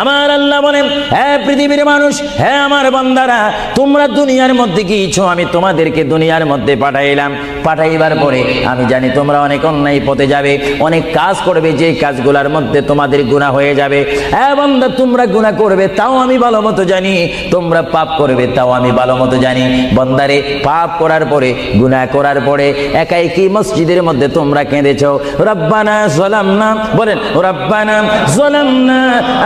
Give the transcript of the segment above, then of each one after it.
আমার আল্লাহ বলেন, হে পৃথিবীর মানুষ, হে আমার বান্দারা, তোমরা দুনিয়ার মধ্যে গিয়েছো, আমি তোমাদেরকে দুনিয়ার মধ্যে পাঠাইলাম। পাঠাইবার পরে আমি জানি তোমরা অনেক অন্যায় পথে যাবে, অনেক কাজ করবে, যে কাজগুলোর মধ্যে তোমাদের গুনাহ হয়ে যাবে। হে বান্দা, তোমরা গুনাহ করবে তাও আমি ভালো মতো জানি, তোমরা পাপ করবে তাও আমি ভালো মতো জানি। বান্দারে, পাপ করার পরে, গুনাহ করার পরে একাই কি মসজিদের মধ্যে তোমরা কেঁদেছো, রব্বানা যালামনা, বলেন রব্বানা যালামনা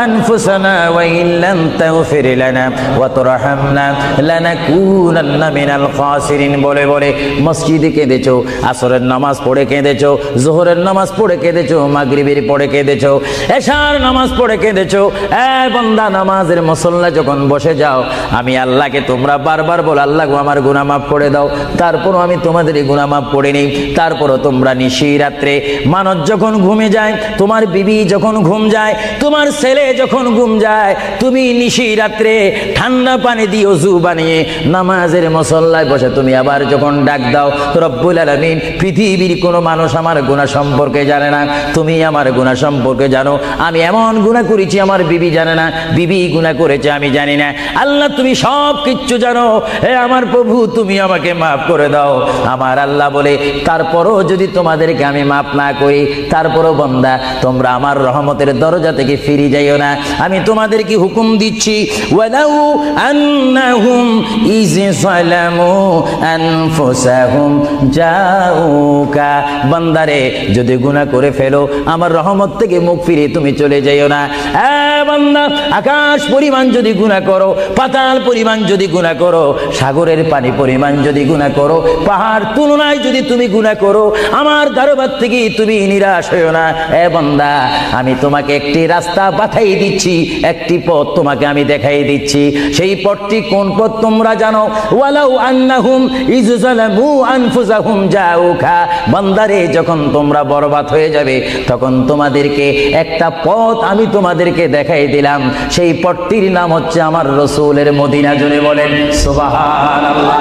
আনফুসানা ওয়া ইল্লাম তাগফির লানা ওয়া তুরহামনা লানাকুনান্না মিনাল খাসিরিন বলে বলে মসজিদে কেঁদেছো, আসরের নামাজ পড়ে কেঁদেছো, যোহরের নামাজ পড়ে কেঁদেছো, মাগরিবের পড়ে কেঁদেছো, এশার নামাজ পড়ে কেঁদেছো। এ বান্দা, নামাজের মুসল্লা যখন বসে যাও, আমি আল্লাহকে তোমরা বারবার বল, আল্লাহ গো আমার গুনাহ মাফ করে দাও। তারপরও আমি তোমাদের গুনাহ মাফ করে নেই। তারপরও তোমরা নিশি রাত্রে, মানুষ যখন ঘুমে যায়, তোমার বিবি যখন ঘুম যায়, তোমার ছেলে যখন ঘুম যায়, তুমি নিশি রাত্রে ঠান্ডা পানি দিয়ে ওযু বানিয়ে নামাজের মুসল্লায় বসে তুমি আবার যখন ডাক দাও, রব্বুল আলামিন, পৃথিবীর কোনো মানুষ আমার গুনাহ সম্পর্কে জানে না, তুমি আমার গুনাহ সম্পর্কে জানো। আমি এমন গুনাহ করেছি আমার বিবি জানে না, বিবি গুনাহ করেছে আমি জানি না। আল্লাহ, তুমি সব কিচ্ছু জানো। হে আমার প্রভু, তুমি আমাকে মাফ করে দাও। আমার আল্লাহ বলে, তারপরও যদি তোমাদেরকে আমি মাফ না করি, তারপরও বান্দা, তোমরা আমার রহমতের দরজা থেকে ফিরে যাইও না। আমি তোমাদেরকে হুকুম দিচ্ছি, ওয়ালাউ আন্নাহুম ইয যালামু আনফুসাহুম জাউকা, বান্দারে, যদি গুনাহ করে ফেলো, আমার রহমত থেকে মুখ ফিরে তুমি চলে যাইও না। বান্দা, আকাশ পরিমাণ যদি গুনাহ করো, পাতাল পরিমাণ যদি গুনাহ করো, সাগরের পানি পরিমাণ যদি গুনাহ করো, পাহাড় তুলনায় যদি তুমি গুনাহ করো, আমার দরবার থেকে তুমি নিরাশ হইও না। বান্দা, আমি তোমাকে একটি রাস্তা বাতাই দিচ্ছি, একটি পথ তোমাকে আমি দেখাই দিচ্ছি। সেই পথটি কোন পথ তোমরা জানো? ওয়ালাউ আন্নাহুম ইয যালামু আনফুসাহুম জাউকা, বান্দারে, যখন তোমরা বরবাদ হয়ে যাবে, তখন তোমাদেরকে একটা পথ আমি তোমাদেরকে দেখাই দিলাম। সেই পথটির নাম হচ্ছে আমার রাসূলের মদিনা। জোরে বলেন সুবহানাল্লাহ।